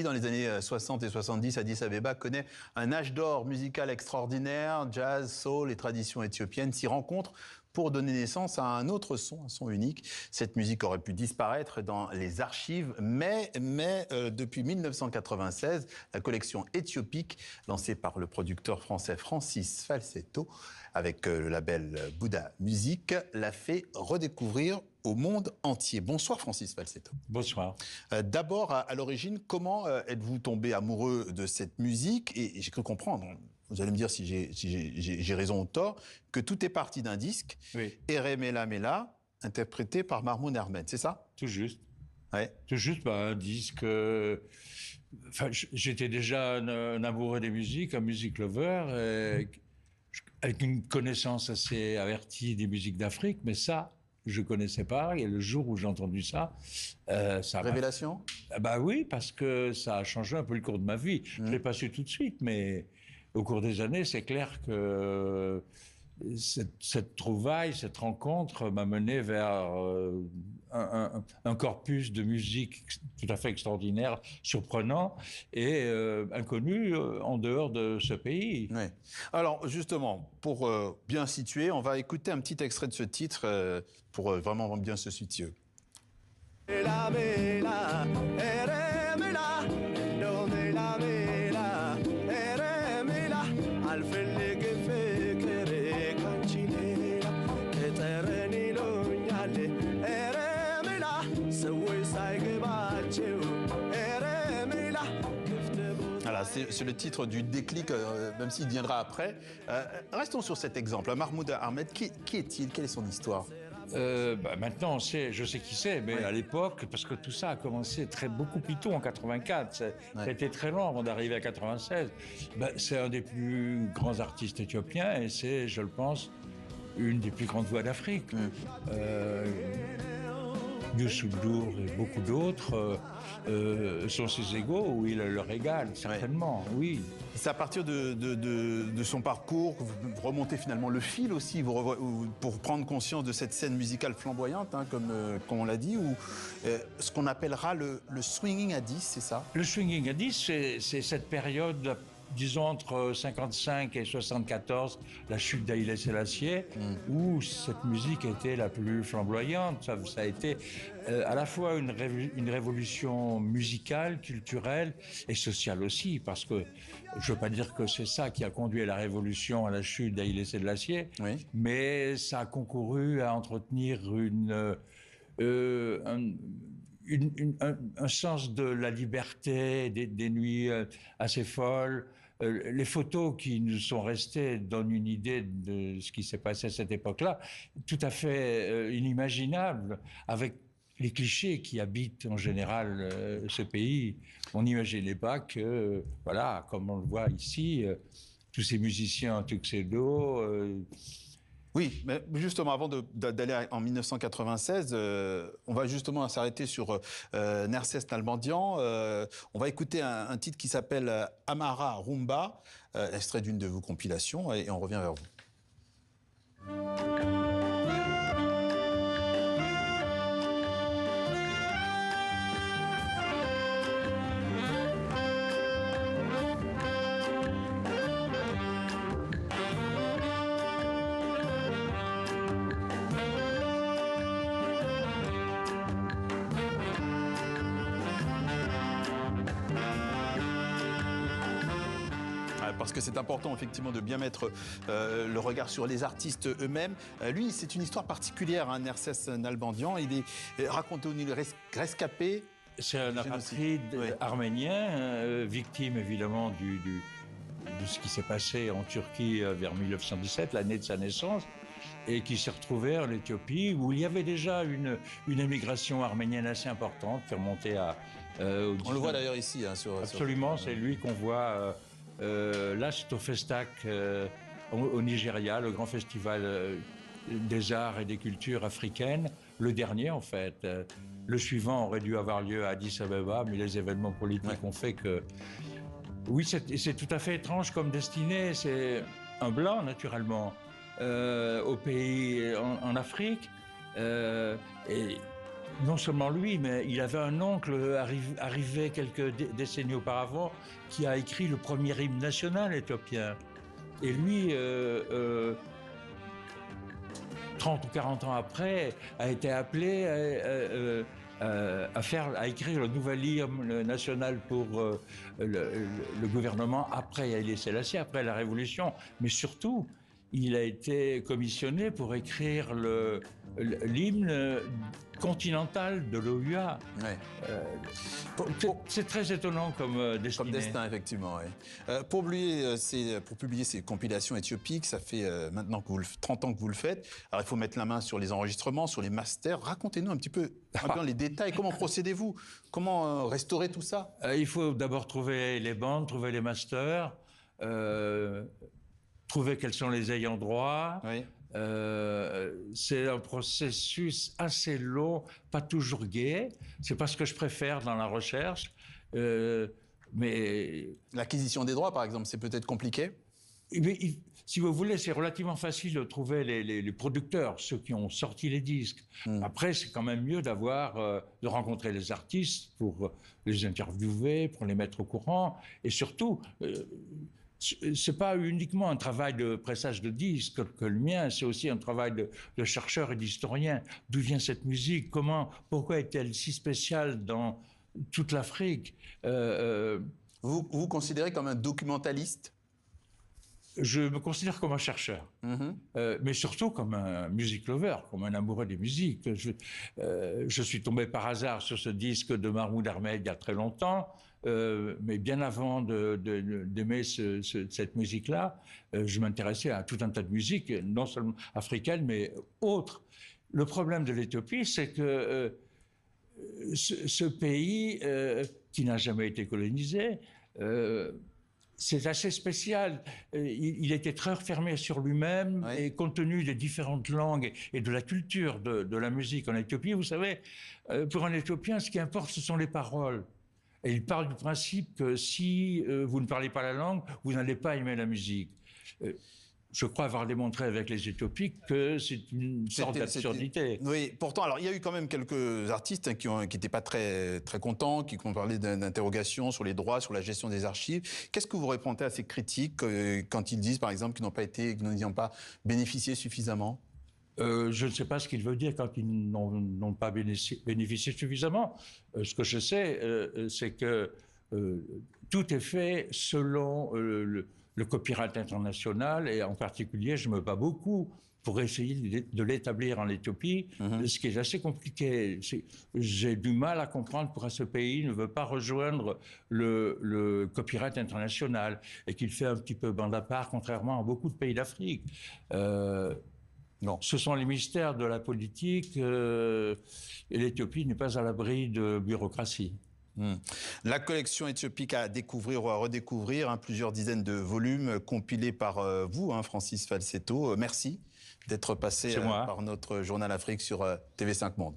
Dans les années 60 et 70, Addis Abeba connaît un âge d'or musical extraordinaire. Jazz, soul et traditions éthiopiennes s'y rencontrent pour donner naissance à un autre son, un son unique. Cette musique aurait pu disparaître dans les archives, mais depuis 1996, la collection éthiopique, lancée par le producteur français Francis Falsetto, avec le label Bouddha Music, l'a fait redécouvrir au monde entier. Bonsoir Francis Falsetto. Bonsoir. D'abord, à l'origine, comment êtes-vous tombé amoureux de cette musique? Et j'ai cru comprendre, vous allez me dire si j'ai raison ou tort, que tout est parti d'un disque, oui. Ere Mela Mela, interprété par Mahmoud Ahmed, c'est ça? Tout juste. Ouais. Tout juste, un disque... Enfin, j'étais déjà un amoureux des musiques, un music lover, avec une connaissance assez avertie des musiques d'Afrique, mais ça, je connaissais pas. Et le jour où j'ai entendu ça, ça révélation. Bah oui, parce que ça a changé un peu le cours de ma vie. Je l'ai pas su tout de suite, mais au cours des années, c'est clair que cette trouvaille, cette rencontre m'a mené vers un corpus de musique tout à fait extraordinaire, surprenant et inconnu en dehors de ce pays. Oui. Alors justement, pour bien situer, on va écouter un petit extrait de ce titre pour vraiment bien se situer. Voilà, c'est le titre du déclic, même s'il viendra après. Restons sur cet exemple. Mahmoud Ahmed, qui est-il? Quelle est son histoire? Maintenant, je sais qui c'est, mais oui. À l'époque, parce que tout ça a commencé beaucoup plus tôt, en 84. Ça a été très long avant d'arriver à 96. C'est un des plus grands artistes éthiopiens et c'est, je le pense, une des plus grandes voix d'Afrique. Youssou N'Dour et beaucoup d'autres sont ses égaux, où il le régale, certainement, oui. C'est à partir de son parcours que vous remontez finalement le fil aussi, pour prendre conscience de cette scène musicale flamboyante, hein, comme on l'a dit, ou ce qu'on appellera le swinging Addis, c'est ça? Le swinging Addis, c'est cette période, disons entre 55 et 74, la chute d'Haïlé Sélassié, où cette musique était la plus flamboyante. Ça a été à la fois une révolution musicale, culturelle et sociale aussi, parce que je veux pas dire que c'est ça qui a conduit à la révolution, à la chute d'Haïlé Sélassié, oui. Mais ça a concouru à entretenir un sens de la liberté, des nuits assez folles. Les photos qui nous sont restées donnent une idée de ce qui s'est passé à cette époque-là, tout à fait inimaginable, avec les clichés qui habitent en général ce pays. On n'imaginait pas que, voilà, comme on le voit ici, tous ces musiciens en tuxedo... Oui, mais justement, avant d'aller en 1996, on va justement s'arrêter sur Nerses Nalbandian. On va écouter un titre qui s'appelle Amara Rumba, extrait d'une de vos compilations, et on revient vers vous. Parce que c'est important effectivement de bien mettre le regard sur les artistes eux-mêmes. Lui, c'est une histoire particulière, hein, Nerses Nalbandian. Il est raconté-nous le rescapé. C'est un apatride arménien, victime évidemment de ce qui s'est passé en Turquie vers 1917, l'année de sa naissance, et qui s'est retrouvé en Éthiopie, où il y avait déjà une émigration arménienne assez importante qui remontait à... On le voit d'ailleurs ici. Hein, absolument, c'est lui qu'on voit... Last of Festak au Nigeria, le grand festival des arts et des cultures africaines, le dernier en fait. Le suivant aurait dû avoir lieu à Addis Abeba, mais les événements politiques ont fait que... Oui, c'est tout à fait étrange comme destinée. C'est un blanc, naturellement, au pays, en Afrique. Et non seulement lui, mais il avait un oncle arrivé quelques décennies auparavant qui a écrit le premier hymne national éthiopien. Et lui, 30 ou 40 ans après, a été appelé à écrire le nouvel hymne national pour le gouvernement après Haïlé Sélassié, après la Révolution. Mais surtout, il a été commissionné pour écrire l'hymne continental de l'OUA. Ouais. C'est très étonnant comme destin. Comme destin, effectivement, oui. Pour publier ces compilations éthiopiques, ça fait maintenant que 30 ans que vous le faites. Alors, il faut mettre la main sur les enregistrements, sur les masters. Racontez-nous un petit peu les détails. Comment procédez-vous? Comment restaurer tout ça? Il faut d'abord trouver les bandes, trouver les masters, trouver quels sont les ayants droit. Oui. C'est un processus assez long, pas toujours gai. C'est pas ce que je préfère dans la recherche. Mais l'acquisition des droits, par exemple, c'est peut-être compliqué? Mais, si vous voulez, c'est relativement facile de trouver les producteurs, ceux qui ont sorti les disques. Après, c'est quand même mieux de rencontrer les artistes pour les interviewer, pour les mettre au courant. Et surtout, c'est pas uniquement un travail de pressage de disques que le mien, c'est aussi un travail de chercheur et d'historien. D'où vient cette musique? Pourquoi est-elle si spéciale dans toute l'Afrique? Vous vous considérez comme un documentaliste? Je me considère comme un chercheur, mais surtout comme un music lover, comme un amoureux des musiques. Je suis tombé par hasard sur ce disque de Mahmoud Ahmed il y a très longtemps, mais bien avant d'aimer cette musique-là, je m'intéressais à tout un tas de musiques, non seulement africaines, mais autres. Le problème de l'Éthiopie, c'est que ce pays, qui n'a jamais été colonisé, c'est assez spécial. Il était très fermé sur lui-même, oui. Et compte tenu des différentes langues et de la culture de la musique en Éthiopie, vous savez, pour un Éthiopien, ce qui importe, ce sont les paroles. Et il parle du principe que si vous ne parlez pas la langue, vous n'allez pas aimer la musique. Je crois avoir démontré avec les Éthiopiques que c'est une sorte d'absurdité. Oui, pourtant, alors il y a eu quand même quelques artistes qui n'étaient pas très contents, qui ont parlé d'interrogations sur les droits, sur la gestion des archives. Qu'est-ce que vous répondez à ces critiques quand ils disent, par exemple, qu'ils n'ont pas bénéficié suffisamment? Je ne sais pas ce qu'il veut dire quand ils n'ont pas bénéficié suffisamment. Ce que je sais, c'est que tout est fait selon le copyright international, et en particulier, je me bats beaucoup pour essayer de l'établir en Éthiopie, ce qui est assez compliqué. J'ai du mal à comprendre pourquoi ce pays ne veut pas rejoindre le copyright international et qu'il fait un petit peu bande à part, contrairement à beaucoup de pays d'Afrique. Non, ce sont les mystères de la politique et l'Éthiopie n'est pas à l'abri de bureaucratie. La collection éthiopique à découvrir ou à redécouvrir, plusieurs dizaines de volumes compilés par vous, Francis Falsetto. Merci d'être passé par notre journal Afrique sur TV5 Monde.